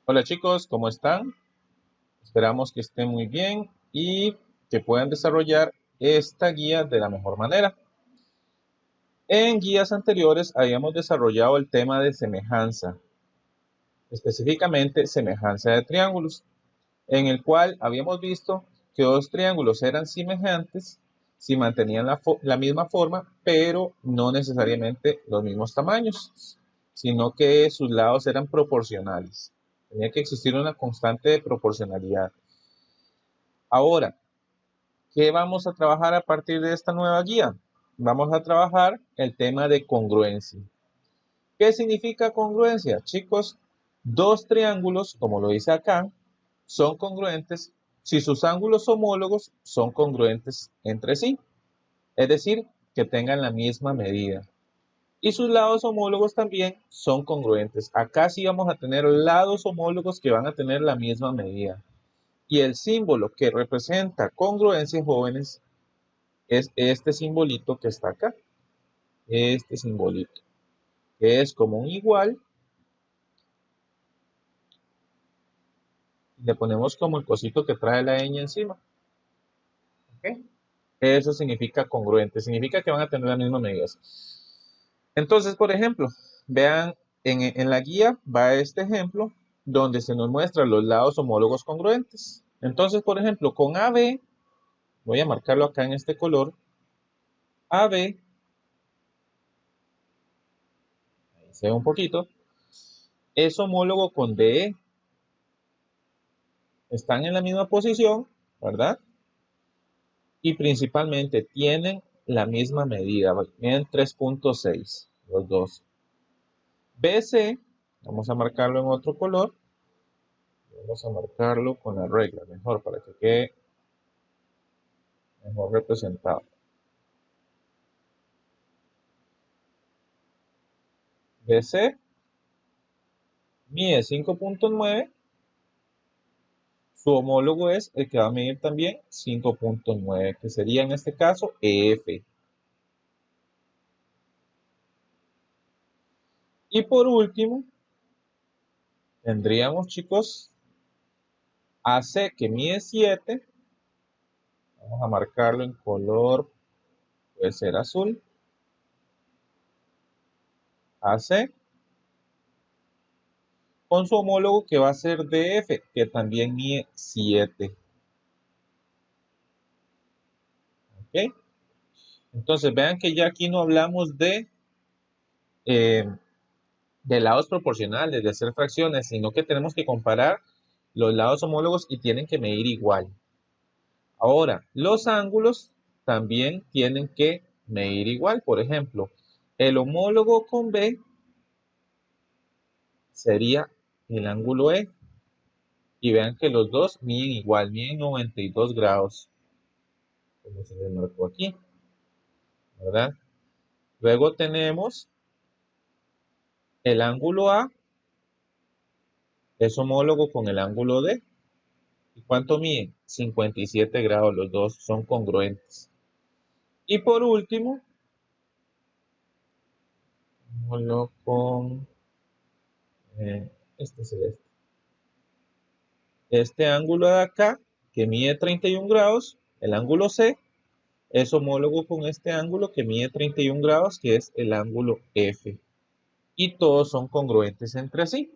Hola chicos, ¿cómo están? Esperamos que estén muy bien y que puedan desarrollar esta guía de la mejor manera. En guías anteriores habíamos desarrollado el tema de semejanza, específicamente semejanza de triángulos, en el cual habíamos visto que dos triángulos eran semejantes si mantenían la misma forma, pero no necesariamente los mismos tamaños, sino que sus lados eran proporcionales. Tenía que existir una constante de proporcionalidad. Ahora, ¿qué vamos a trabajar a partir de esta nueva guía? Vamos a trabajar el tema de congruencia. ¿Qué significa congruencia? Chicos, dos triángulos, como lo dice acá, son congruentes si sus ángulos homólogos son congruentes entre sí, es decir, que tengan la misma medida. Y sus lados homólogos también son congruentes. Acá sí vamos a tener lados homólogos que van a tener la misma medida. Y el símbolo que representa congruencia, jóvenes, es este simbolito que está acá. Este simbolito, que es como un igual. Le ponemos como el cosito que trae la ñ encima. ¿Okay? Eso significa congruente, significa que van a tener las mismas medidas. Entonces, por ejemplo, vean, en la guía va este ejemplo donde se nos muestran los lados homólogos congruentes. Entonces, por ejemplo, con AB, voy a marcarlo acá en este color, AB, ahí se ve un poquito, es homólogo con DE. Están en la misma posición, ¿verdad? Y principalmente tienen la misma medida, miden 3.6 los dos. BC, vamos a marcarlo en otro color, vamos a marcarlo con la regla, mejor para que quede mejor representado. BC mide 5.9, su homólogo es el que va a medir también 5.9, que sería en este caso EF. Y por último, tendríamos, chicos, AC que mide 7, vamos a marcarlo en color, puede ser azul, AC, con su homólogo que va a ser DF, que también mide 7. ¿Okay? Entonces vean que ya aquí no hablamos eh, de lados proporcionales, de hacer fracciones, sino que tenemos que comparar los lados homólogos y tienen que medir igual. Ahora, los ángulos también tienen que medir igual. Por ejemplo, el homólogo con B sería el ángulo E. Y vean que los dos miden igual, miden 92 grados, como se les marcó aquí, ¿verdad? Luego tenemos el ángulo A, es homólogo con el ángulo D. ¿Y cuánto miden? 57 grados, los dos son congruentes. Y por último, con este celeste. Este ángulo de acá, que mide 31 grados, el ángulo C, es homólogo con este ángulo que mide 31 grados, que es el ángulo F. Y todos son congruentes entre sí.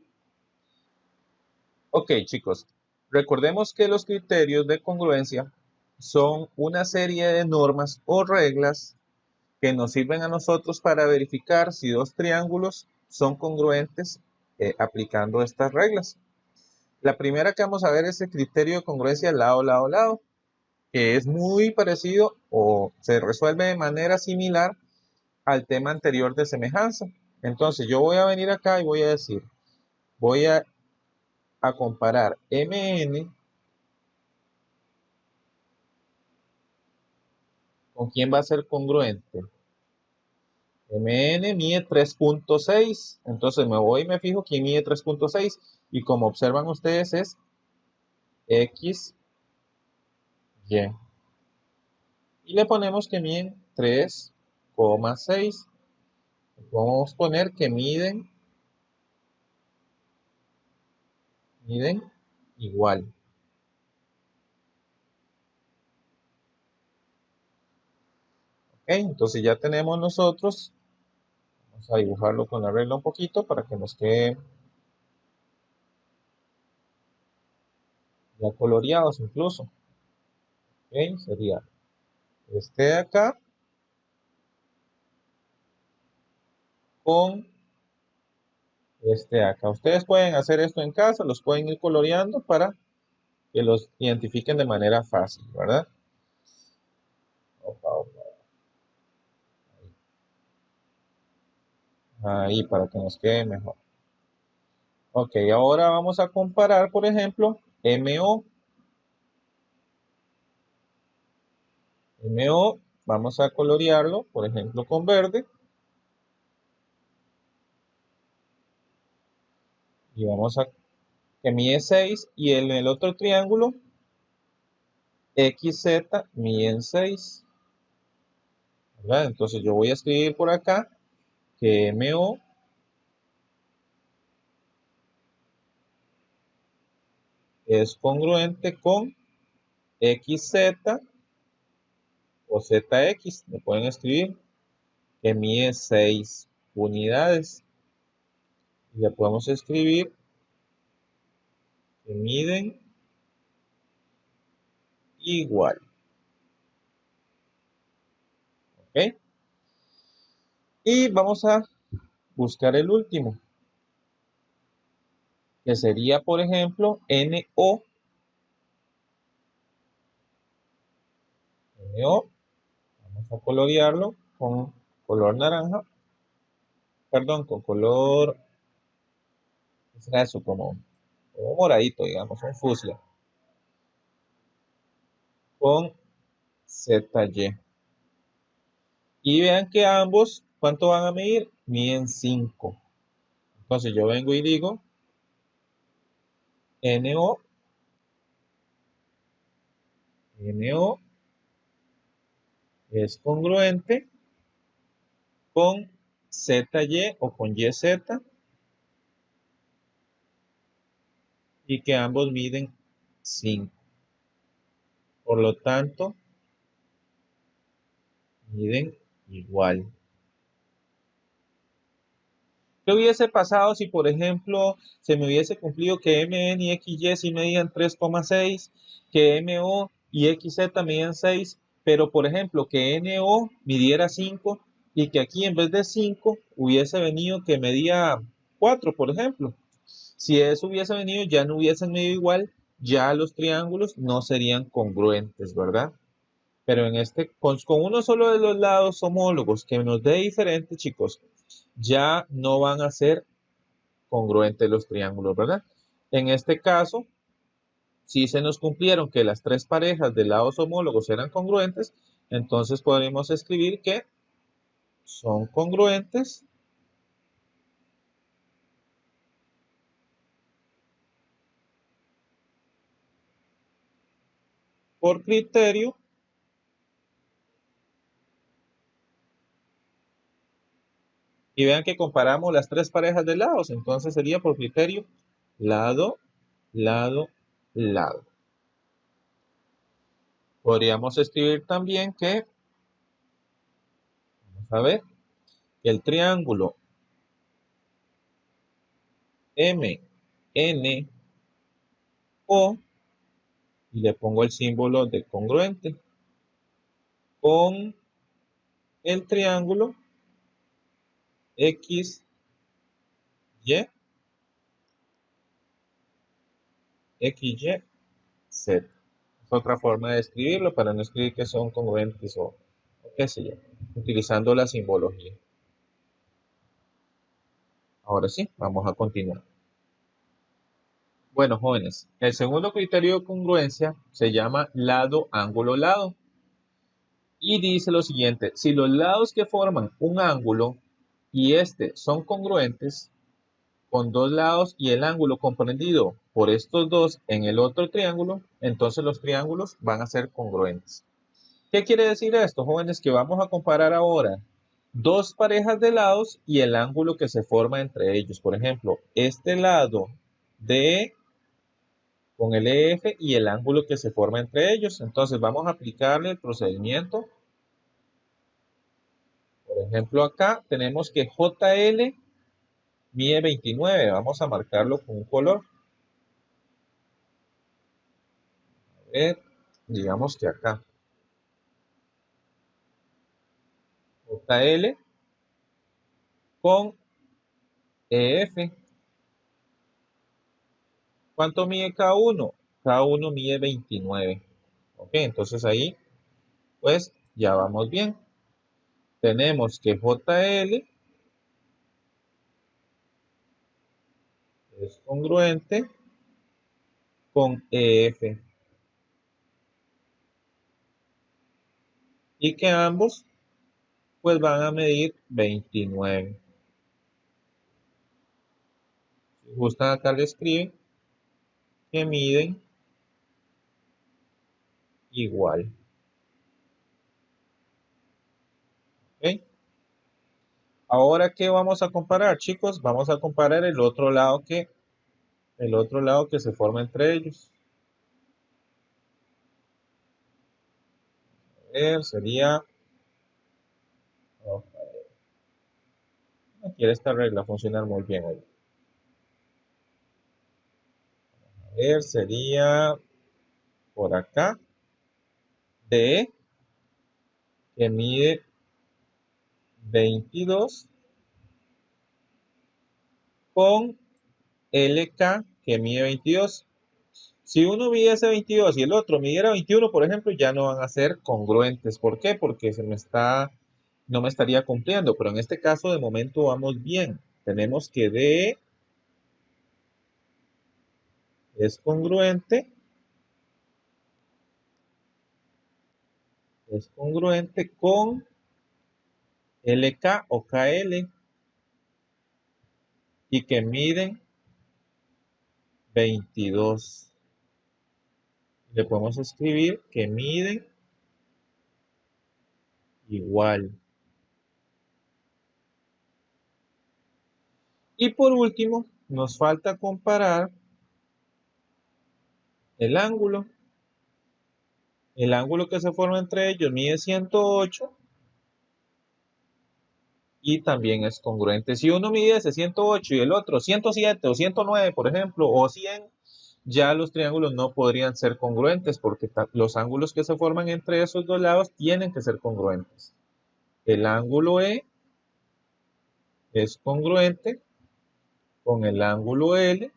Ok, chicos, recordemos que los criterios de congruencia son una serie de normas o reglas que nos sirven a nosotros para verificar si dos triángulos son congruentes aplicando estas reglas. La primera que vamos a ver es el criterio de congruencia lado, lado, lado, que es muy parecido o se resuelve de manera similar al tema anterior de semejanza. Entonces yo voy a venir acá y voy a decir, voy a comparar MN con quién va a ser congruente. MN mide 3.6, entonces me voy y me fijo quién mide 3.6 y como observan ustedes es XY. Y le ponemos que miden 3,6. Vamos a poner que miden miden igual. Ok, entonces ya tenemos nosotros, vamos a dibujarlo con la regla un poquito para que nos quede ya coloreados incluso. Ok, sería este de acá con este de acá. Ustedes pueden hacer esto en casa, los pueden ir coloreando para que los identifiquen de manera fácil, ¿verdad? Opa, opa. Ahí, para que nos quede mejor. Ok, ahora vamos a comparar, por ejemplo, MO. MO, vamos a colorearlo, por ejemplo, con verde. Y vamos a que mide 6 y en el otro triángulo XZ miden 6, ¿verdad? Entonces yo voy a escribir por acá que MO es congruente con XZ o ZX, me pueden escribir que mide 6 unidades. Y le podemos escribir que miden igual. ¿Ok? Y vamos a buscar el último, que sería, por ejemplo, NO. NO, vamos a colorearlo con color naranja, perdón, con color, ¿qué será eso? Como moradito, digamos, un fucsia, con ZY. Y vean que ambos, ¿cuánto van a medir? Miden 5. Entonces yo vengo y digo, NO es congruente con ZY o con YZ y que ambos miden 5. Por lo tanto, miden igual. ¿Qué hubiese pasado si, por ejemplo, se me hubiese cumplido que MN y XY sí medían 3,6, que MO y XZ medían 6, pero, por ejemplo, que NO midiera 5 y que aquí en vez de 5 hubiese venido que medía 4, por ejemplo? Si eso hubiese venido, ya no hubiesen medido igual, ya los triángulos no serían congruentes, ¿verdad? Pero en este, con uno solo de los lados homólogos que nos dé diferente, chicos, ya no van a ser congruentes los triángulos, ¿verdad? En este caso, si se nos cumplieron que las tres parejas de lados homólogos eran congruentes, entonces podemos escribir que son congruentes por criterio y vean que comparamos las tres parejas de lados, entonces sería por criterio lado, lado, lado. Podríamos escribir también que, vamos a ver, que el triángulo MNO y le pongo el símbolo de congruente con el triángulo XY, XYZ. Es otra forma de escribirlo para no escribir que son congruentes o qué sé yo, utilizando la simbología. Ahora sí, vamos a continuar. Bueno, jóvenes, el segundo criterio de congruencia se llama lado, ángulo, lado. Y dice lo siguiente, si los lados que forman un ángulo y este son congruentes con dos lados y el ángulo comprendido por estos dos en el otro triángulo, entonces los triángulos van a ser congruentes. ¿Qué quiere decir esto, jóvenes? Que vamos a comparar ahora dos parejas de lados y el ángulo que se forma entre ellos. Por ejemplo, este lado de con el EF y el ángulo que se forma entre ellos. Entonces vamos a aplicarle el procedimiento. Por ejemplo, acá tenemos que JL mide 29. Vamos a marcarlo con un color. A ver, digamos que acá. JL con EF. ¿Cuánto mide cada uno? Cada uno mide 29. Ok, entonces ahí pues ya vamos bien. Tenemos que JL es congruente con EF y que ambos pues van a medir 29. Si gustan acá le escriben que miden igual. ¿Ok? Ahora, ¿qué vamos a comparar, chicos? Vamos a comparar el otro lado que se forma entre ellos. A ver, sería... Aquí esta regla funcionar muy bien hoy. A ver, sería por acá D que mide 22 con LK que mide 22. Si uno midiese 22 y el otro midiera 21, por ejemplo, ya no van a ser congruentes. ¿Por qué? Porque no me estaría cumpliendo. Pero en este caso, de momento, vamos bien. Tenemos que D es congruente con LK o KL y que miden 22. Le podemos escribir que miden igual. Y por último, nos falta comparar el ángulo. El ángulo que se forma entre ellos mide 108 y también es congruente. Si uno midiese 108 y el otro 107 o 109, por ejemplo, o 100, ya los triángulos no podrían ser congruentes porque los ángulos que se forman entre esos dos lados tienen que ser congruentes. El ángulo E es congruente con el ángulo L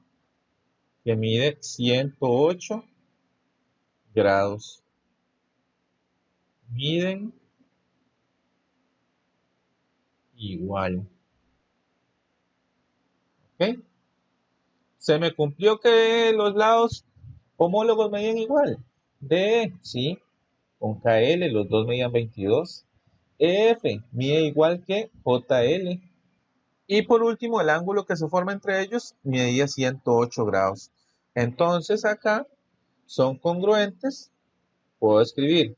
que mide 108 grados. Miden igual. ¿Ok? Se me cumplió que los lados homólogos medían igual. D, sí, con KL los dos medían 22. EF mide igual que JL. Y por último, el ángulo que se forma entre ellos medía 108 grados. Entonces acá son congruentes. Puedo escribir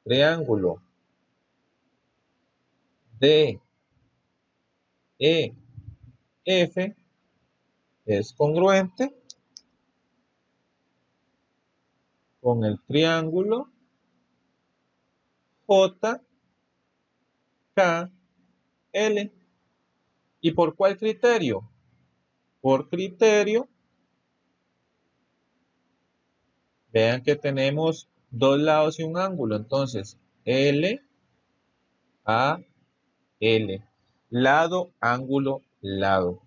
triángulo DEF es congruente con el triángulo JKL. ¿Y por cuál criterio? Por criterio, vean que tenemos dos lados y un ángulo. Entonces, L, A, L. Lado, ángulo, lado.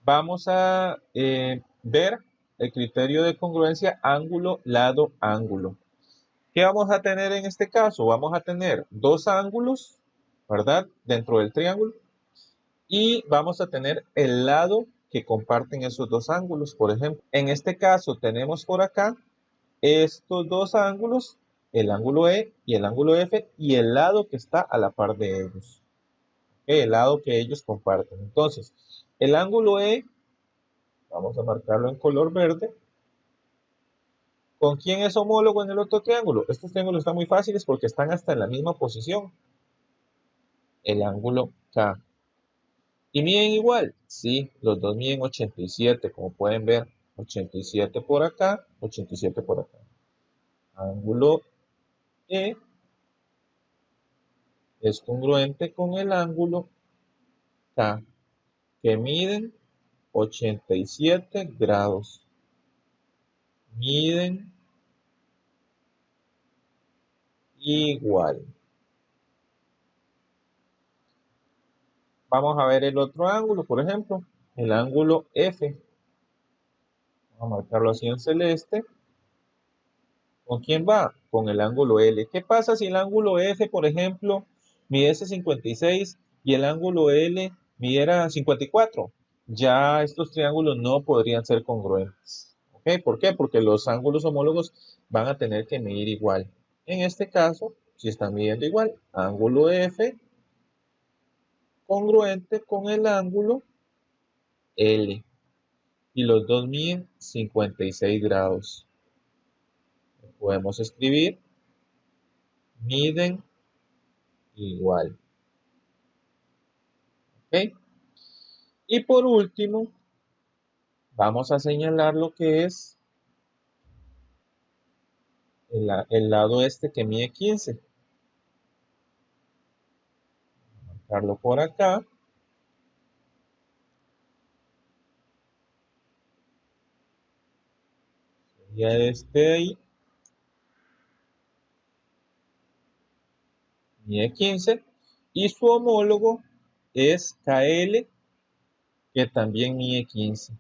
Vamos a ver el criterio de congruencia ángulo, lado, ángulo. ¿Qué vamos a tener en este caso? Vamos a tener dos ángulos, ¿verdad? Dentro del triángulo. Y vamos a tener el lado que comparten esos dos ángulos. Por ejemplo, en este caso tenemos por acá estos dos ángulos, el ángulo E y el ángulo F, y el lado que está a la par de ellos. El lado que ellos comparten. Entonces, el ángulo E, vamos a marcarlo en color verde. ¿Con quién es homólogo en el otro triángulo? Estos triángulos están muy fáciles porque están hasta en la misma posición. El ángulo K. ¿Y miden igual? Sí, los dos miden 87, como pueden ver. 87 por acá, 87 por acá. Ángulo E es congruente con el ángulo K, que miden 87 grados. Miden igual. Vamos a ver el otro ángulo, por ejemplo, el ángulo F. Vamos a marcarlo así en celeste. ¿Con quién va? Con el ángulo L. ¿Qué pasa si el ángulo F, por ejemplo, midiese 56 y el ángulo L midiera 54? Ya estos triángulos no podrían ser congruentes. ¿Ok? ¿Por qué? Porque los ángulos homólogos van a tener que medir igual. En este caso, si están midiendo igual, ángulo F congruente con el ángulo L. Y los dos miden 56 grados. Podemos escribir, miden igual. ¿Ok? Y por último, vamos a señalar lo que es el lado este que mide 15. Marcarlo por acá. Sería este de ahí. Mide 15. Y su homólogo es KL, que también mide 15.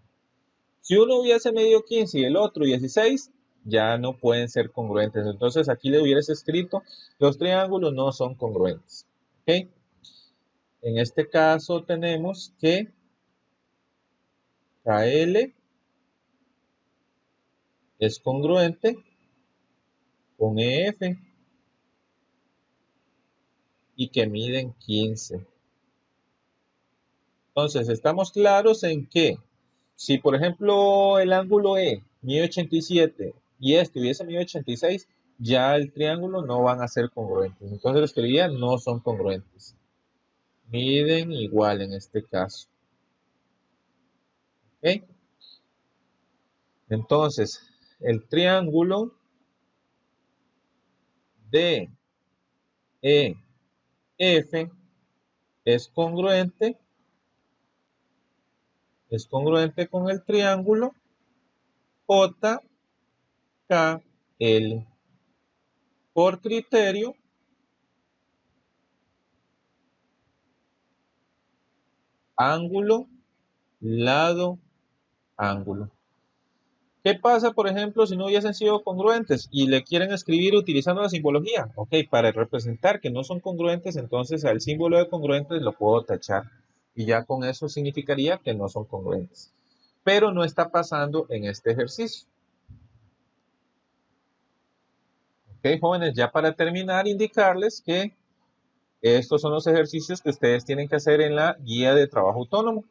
Si uno hubiese medido 15 y el otro 16, ya no pueden ser congruentes. Entonces aquí le hubieras escrito, los triángulos no son congruentes. ¿Ok? En este caso tenemos que KL es congruente con EF y que miden 15. Entonces, estamos claros en que si, por ejemplo, el ángulo E mide 87 y este hubiese medido 86, ya el triángulo no van a ser congruentes. Entonces, los que dirían no son congruentes. Miden igual en este caso. ¿Ok? Entonces, el triángulo DEF es congruente con el triángulo JKL. Por criterio, ángulo, lado, ángulo. ¿Qué pasa, por ejemplo, si no hubiesen sido congruentes y le quieren escribir utilizando la simbología? Ok, para representar que no son congruentes, entonces al símbolo de congruentes lo puedo tachar. Y ya con eso significaría que no son congruentes. Pero no está pasando en este ejercicio. Ok, jóvenes, ya para terminar, indicarles que estos son los ejercicios que ustedes tienen que hacer en la guía de trabajo autónomo.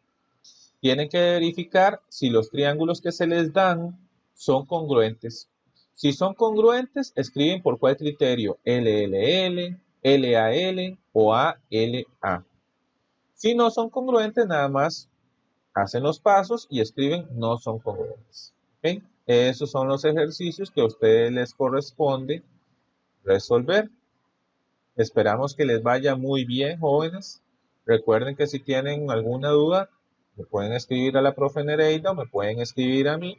Tienen que verificar si los triángulos que se les dan son congruentes. Si son congruentes, escriben por cuál criterio, LLL, LAL o ALA. Si no son congruentes, nada más hacen los pasos y escriben no son congruentes. ¿Okay? Esos son los ejercicios que a ustedes les corresponde resolver. Esperamos que les vaya muy bien, jóvenes. Recuerden que si tienen alguna duda, me pueden escribir a la profe Nereida o me pueden escribir a mí.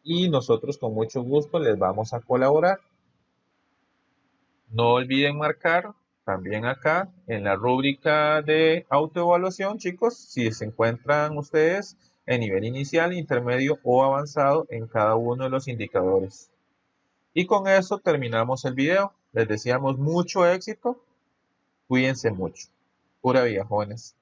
Y nosotros con mucho gusto les vamos a colaborar. No olviden marcar también acá en la rúbrica de autoevaluación, chicos, si se encuentran ustedes en nivel inicial, intermedio o avanzado en cada uno de los indicadores. Y con eso terminamos el video. Les deseamos mucho éxito. Cuídense mucho. Pura vida, jóvenes.